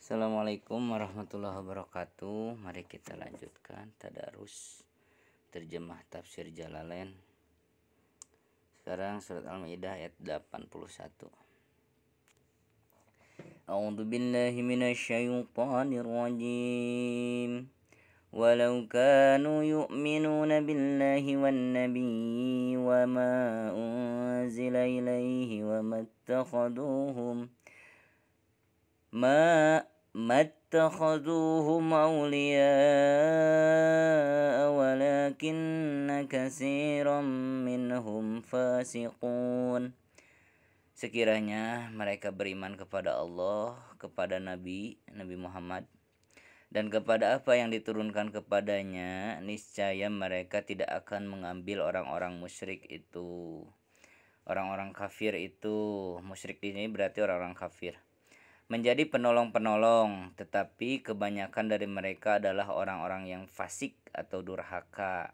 Assalamualaikum warahmatullahi wabarakatuh. Mari kita lanjutkan tadarus terjemah tafsir Jalalain. Sekarang surat Al-Maidah ayat 81. A'udzu billahi minasyaitonir rajim. Walau kanu yu'minuna billahi wan nabiyyi wa ma unzila ilaihi wa mattakhaduhum اتخذوهم أولياء ولكن كثيرا منهم فاسقون. Sekiranya mereka beriman kepada Allah, kepada Nabi Muhammad, dan kepada apa yang diturunkan kepadanya, niscaya mereka tidak akan mengambil orang-orang musyrik itu. Orang-orang kafir itu, musyrik ini berarti orang-orang kafir, menjadi penolong-penolong, tetapi kebanyakan dari mereka adalah orang-orang yang fasik atau durhaka.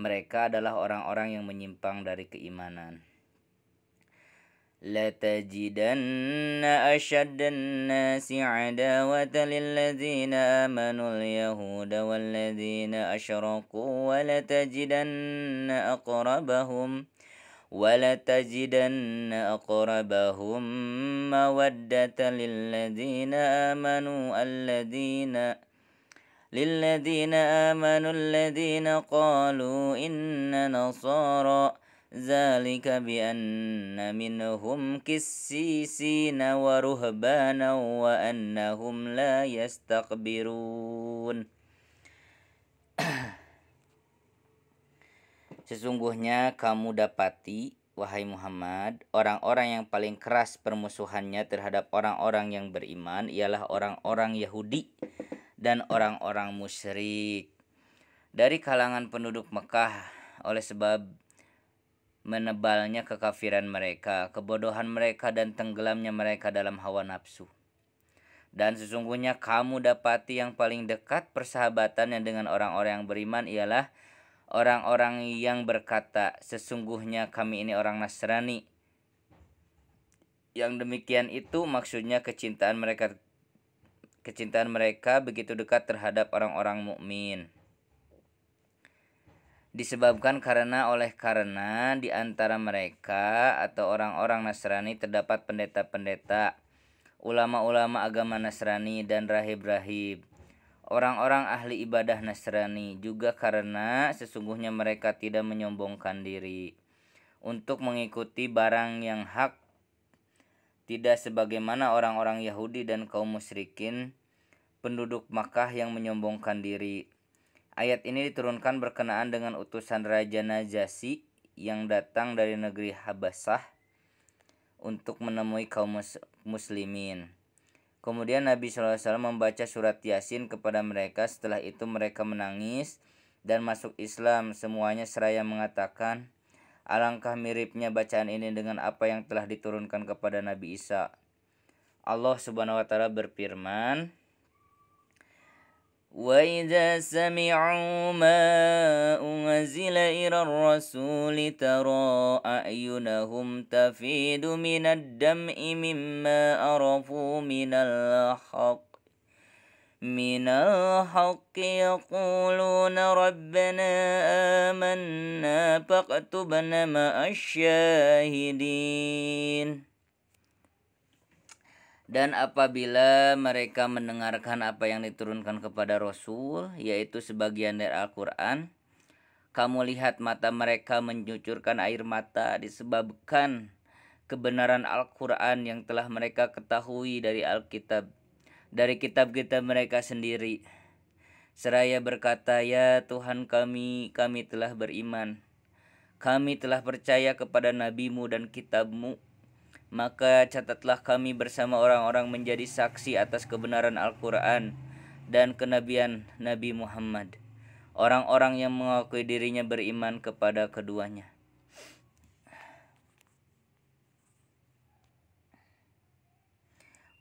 Mereka adalah orang-orang yang menyimpang dari keimanan. Latajidanna asyaddan nasi adawatan lilladzina amanul yahuda walladzina asyraku walatajidanna aqrabahum mawaddatan lilladzina amanu alladzina qalu inna nasara zalika bianna minhum qissisina wa ruhbana wa annahum la yastakbirun. Sesungguhnya kamu dapati, wahai Muhammad, orang-orang yang paling keras permusuhannya terhadap orang-orang yang beriman ialah orang-orang Yahudi dan orang-orang musyrik dari kalangan penduduk Mekah, oleh sebab menebalnya kekafiran mereka, kebodohan mereka, dan tenggelamnya mereka dalam hawa nafsu. Dan sesungguhnya kamu dapati yang paling dekat persahabatannya dengan orang-orang yang beriman ialah orang-orang yang berkata, sesungguhnya kami ini orang Nasrani. Yang demikian itu maksudnya kecintaan mereka begitu dekat terhadap orang-orang mukmin. Disebabkan karena di antara mereka atau orang-orang Nasrani terdapat pendeta-pendeta, ulama-ulama agama Nasrani, dan rahib-rahib, orang-orang ahli ibadah Nasrani, juga karena sesungguhnya mereka tidak menyombongkan diri untuk mengikuti barang yang hak, tidak sebagaimana orang-orang Yahudi dan kaum musyrikin penduduk Makkah yang menyombongkan diri. Ayat ini diturunkan berkenaan dengan utusan Raja Najasyi yang datang dari negeri Habasyah untuk menemui kaum muslimin. Kemudian Nabi SAW membaca surat Yasin kepada mereka. Setelah itu mereka menangis dan masuk Islam semuanya seraya mengatakan, alangkah miripnya bacaan ini dengan apa yang telah diturunkan kepada Nabi Isa. Allah Subhanahu wa taala berfirman, wa idza sami'u ma unzila ila ar-rasuli tara a'yunahum tafidu minad dam'i mimma arafu minal haqqi yaquluna rabbana amanna faqtubna ma'asyahidin. Dan apabila mereka mendengarkan apa yang diturunkan kepada Rasul, yaitu sebagian dari Al-Quran, kamu lihat mata mereka mencucurkan air mata disebabkan kebenaran Al-Quran yang telah mereka ketahui dari Alkitab, dari kitab-kitab mereka sendiri. Seraya berkata, ya Tuhan kami telah beriman. Kami telah percaya kepada nabimu dan kitabmu. Maka catatlah kami bersama orang-orang menjadi saksi atas kebenaran Al-Quran dan kenabian Nabi Muhammad, orang-orang yang mengakui dirinya beriman kepada keduanya.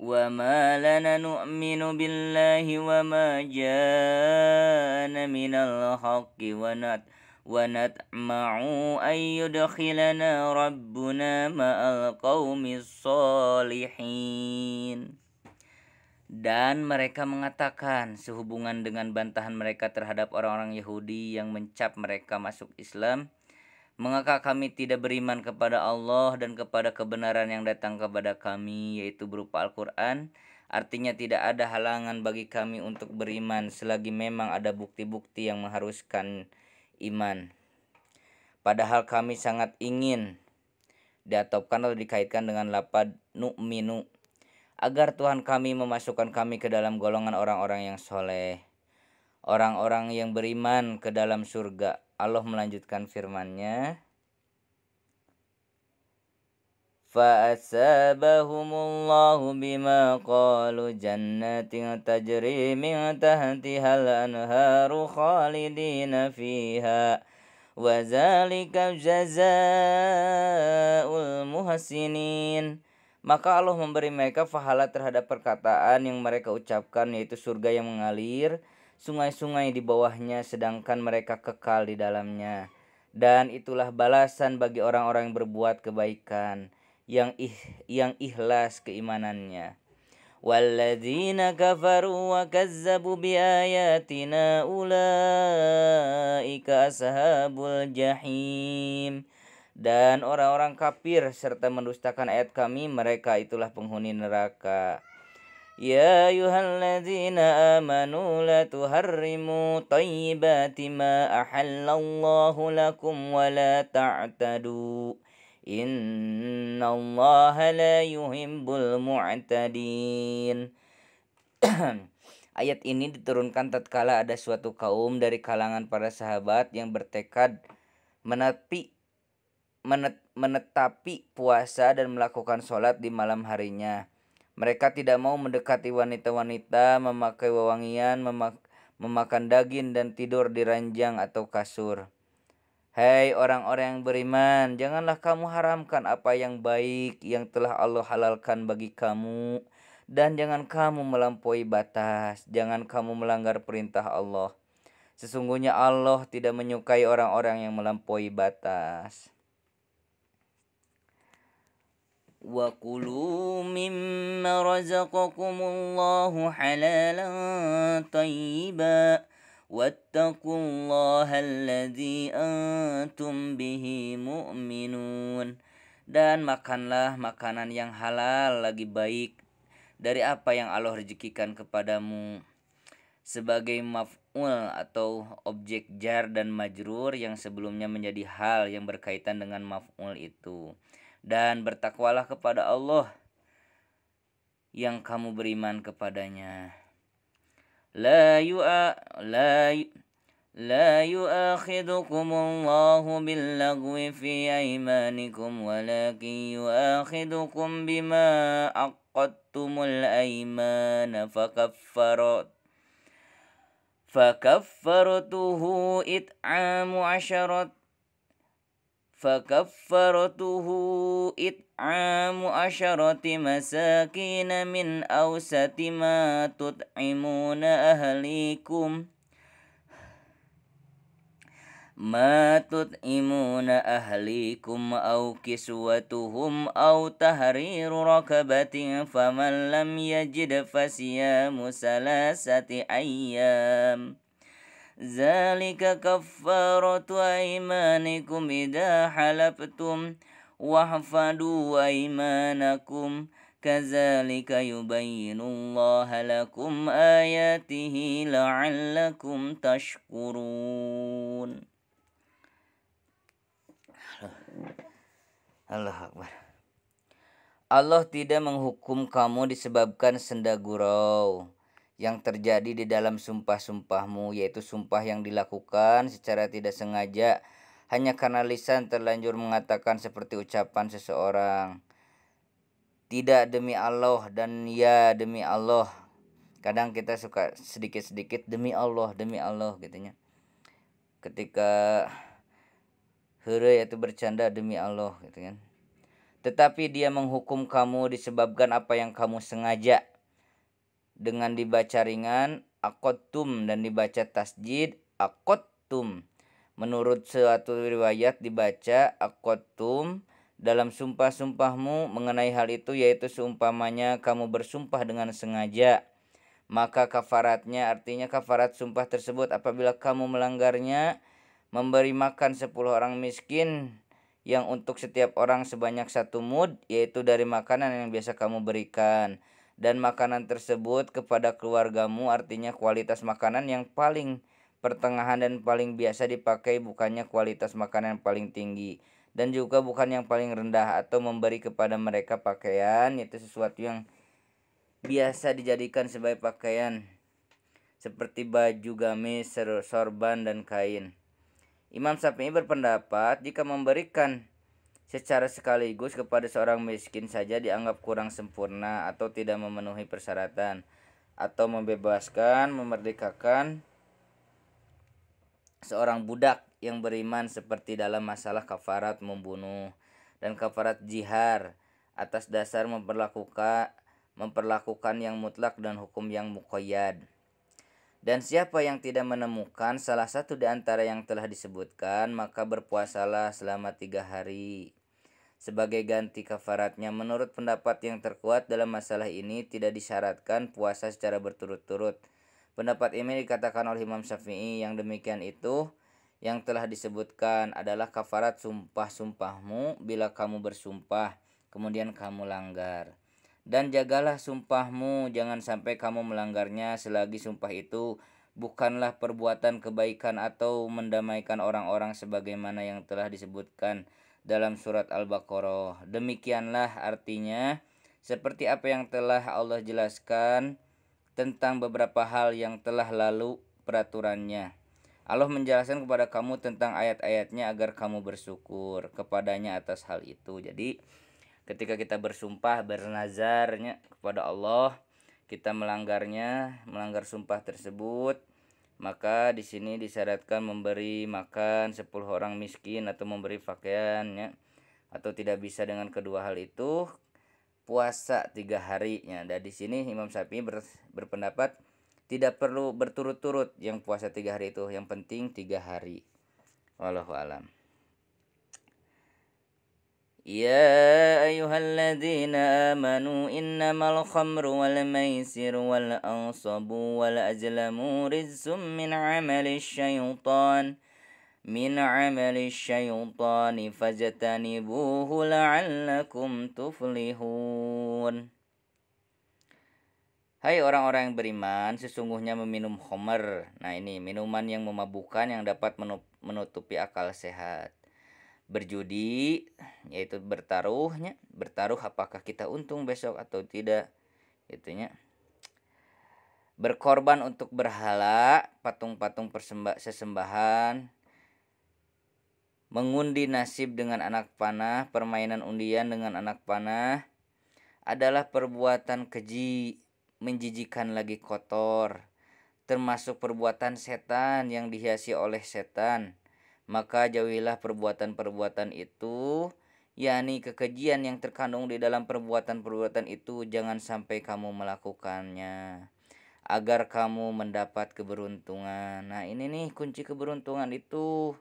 Wa ma lana nu'minu billahi wa ma ja'ana minal haqqi wa natma'u an yudkhilana rabbuna ma'al qaumis salihin. Dan mereka mengatakan sehubungan dengan bantahan mereka terhadap orang-orang Yahudi yang mencap mereka masuk Islam, mengapa kami tidak beriman kepada Allah dan kepada kebenaran yang datang kepada kami, yaitu berupa Al-Quran? Artinya tidak ada halangan bagi kami untuk beriman selagi memang ada bukti-bukti yang mengharuskan iman. Padahal kami sangat ingin diatopkan atau dikaitkan dengan lapad nu'minu, agar Tuhan kami memasukkan kami ke dalam golongan orang-orang yang soleh, orang-orang yang beriman ke dalam surga. Allah melanjutkan firman-Nya, fa'asabahumullahu bima qalu jannatin tajri min tahtihal anharu khalidina fiha wa zalika jazaa'ul muhsinin. Maka Allah memberi mereka pahala terhadap perkataan yang mereka ucapkan, yaitu surga yang mengalir sungai-sungai di bawahnya sedangkan mereka kekal di dalamnya. Dan itulah balasan bagi orang-orang yang berbuat kebaikan, yang ikhlas keimanannya. Walladzina kafaru wa kazzabu biayatina ulaika ashabul jahim. Dan orang-orang kafir serta mendustakan ayat kami, mereka itulah penghuni neraka. Ya ayyuhalladzina amanu la tuharrimu tayyibati ma ahallallahu lakum wa la ta'tadu. Innallaha la yuhibbul mu'tadin. Ayat ini diturunkan tatkala ada suatu kaum dari kalangan para sahabat yang bertekad menetapi puasa dan melakukan sholat di malam harinya. Mereka tidak mau mendekati wanita-wanita, memakai wewangian, memakan daging dan tidur di ranjang atau kasur. Hai orang-orang yang beriman, janganlah kamu haramkan apa yang baik yang telah Allah halalkan bagi kamu, dan jangan kamu melampaui batas, jangan kamu melanggar perintah Allah. Sesungguhnya Allah tidak menyukai orang-orang yang melampaui batas. Wa kulu mimma razaqakumullahu halalan tayyiba wattaqullaha alladzi antum bihi mu'minun. Dan makanlah makanan yang halal lagi baik dari apa yang Allah rezekikan kepadamu, sebagai maf'ul atau objek jar dan majrur yang sebelumnya menjadi hal yang berkaitan dengan maf'ul itu. Dan bertakwalah kepada Allah yang kamu beriman kepadanya. La yu'akhidukumullahu billagwi fi aymanikum walakin yu'akhidukum bima aqadtumul aymana fakaffaratuhu it'amu asharati masakin min awsati ma tut'imuna ahlikum aw kiswatuhum aw tahriru rakabatin faman lam yajid fasiyamu salasati ayyam. Zalika kaffaratu aymanikum idza halaftum wahfadu aymanakum kadzalika yubayyinullahu lakum ayatihi la'allakum tashkurun. Allahu Akbar. Allah tidak menghukum kamu disebabkan senda gurau yang terjadi di dalam sumpah-sumpahmu, yaitu sumpah yang dilakukan secara tidak sengaja hanya karena lisan terlanjur mengatakan seperti ucapan seseorang, tidak demi Allah dan ya demi Allah. Kadang kita suka sedikit-sedikit demi Allah gitunya. Ketika heureuy itu bercanda demi Allah gitu kan. Tetapi dia menghukum kamu disebabkan apa yang kamu sengaja, dengan dibaca ringan aqadtum dan dibaca tasjid aqadtum. Menurut suatu riwayat dibaca aqadtum dalam sumpah-sumpahmu mengenai hal itu, yaitu seumpamanya kamu bersumpah dengan sengaja Maka kafaratnya, artinya kafarat sumpah tersebut apabila kamu melanggarnya, memberi makan 10 orang miskin yang untuk setiap orang sebanyak 1 mud, yaitu dari makanan yang biasa kamu berikan. Dan makanan tersebut kepada keluargamu, artinya kualitas makanan yang paling pertengahan dan paling biasa dipakai, bukannya kualitas makanan yang paling tinggi. Dan juga bukan yang paling rendah. Atau memberi kepada mereka pakaian, yaitu sesuatu yang biasa dijadikan sebagai pakaian, seperti baju, gamis, sorban, dan kain. Imam Syafi'i berpendapat jika memberikan secara sekaligus kepada seorang miskin saja dianggap kurang sempurna atau tidak memenuhi persyaratan, atau membebaskan, memerdekakan seorang budak yang beriman seperti dalam masalah kafarat membunuh dan kafarat jihar atas dasar memperlakukan yang mutlak dan hukum yang muqayyad. Dan siapa yang tidak menemukan salah satu di antara yang telah disebutkan, maka berpuasalah selama 3 hari. Sebagai ganti kafaratnya, menurut pendapat yang terkuat dalam masalah ini, tidak disyaratkan puasa secara berturut-turut. Pendapat ini dikatakan oleh Imam Syafi'i, yang demikian itu yang telah disebutkan adalah kafarat sumpah-sumpahmu bila kamu bersumpah, kemudian kamu langgar. Dan jagalah sumpahmu, jangan sampai kamu melanggarnya selagi sumpah itu bukanlah perbuatan kebaikan atau mendamaikan orang-orang sebagaimana yang telah disebutkan dalam surat Al-Baqarah. Demikianlah artinya, seperti apa yang telah Allah jelaskan tentang beberapa hal yang telah lalu peraturannya. Allah menjelaskan kepada kamu tentang ayat-ayatnya agar kamu bersyukur kepadanya atas hal itu. Jadi ketika kita bersumpah, bernazarnya kepada Allah, kita melanggar sumpah tersebut, maka di sini disyaratkan memberi makan 10 orang miskin atau memberi pakaiannya, atau tidak bisa dengan kedua hal itu, puasa 3 harinya. Dan di sini Imam Syafi'i berpendapat tidak perlu berturut-turut yang puasa 3 hari itu, yang penting 3 hari. Wallahu a'lam. Ya ayyuhalladzina amanu innamal khamru wal maisiru wal ansabu wal azlamu rizqum min amali syaitani fajtanibuhu la'allakum tuflihun. Hai orang-orang yang beriman, sesungguhnya meminum khamr. Nah, ini minuman yang memabukkan yang dapat menutupi akal sehat. Berjudi, yaitu bertaruh apakah kita untung besok atau tidak, itunya. Berkorban untuk berhala, patung-patung sesembahan, mengundi nasib dengan anak panah, permainan undian dengan anak panah adalah perbuatan keji, menjijikan lagi kotor, termasuk perbuatan setan yang dihiasi oleh setan. Maka jauhilah perbuatan-perbuatan itu, yakni kekejian yang terkandung di dalam perbuatan-perbuatan itu, jangan sampai kamu melakukannya, agar kamu mendapat keberuntungan. Nah, ini nih kunci keberuntungan itu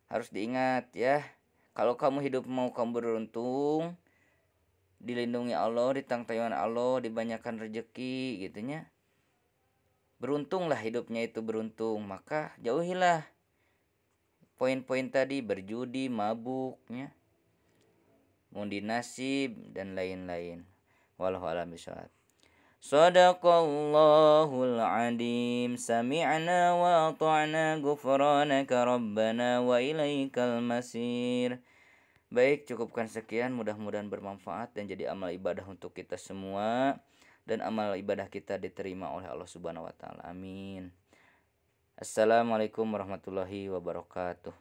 harus diingat ya. Kalau kamu hidup mau kamu beruntung, dilindungi Allah, ditangtayuan Allah, dibanyakan rezeki gitunya, beruntunglah hidupnya itu beruntung, maka jauhilah poin-poin tadi, berjudi, mabuknya, ngundi nasib, dan lain-lain. Wallahu a'lam bishawab. Shadaqallahul adim. Sami'na wa ata'na ghufranaka rabbana wa ilaikal masir. Baik, cukupkan sekian, mudah-mudahan bermanfaat dan jadi amal ibadah untuk kita semua, dan amal ibadah kita diterima oleh Allah Subhanahu wa taala. Amin. Assalamualaikum warahmatullahi wabarakatuh.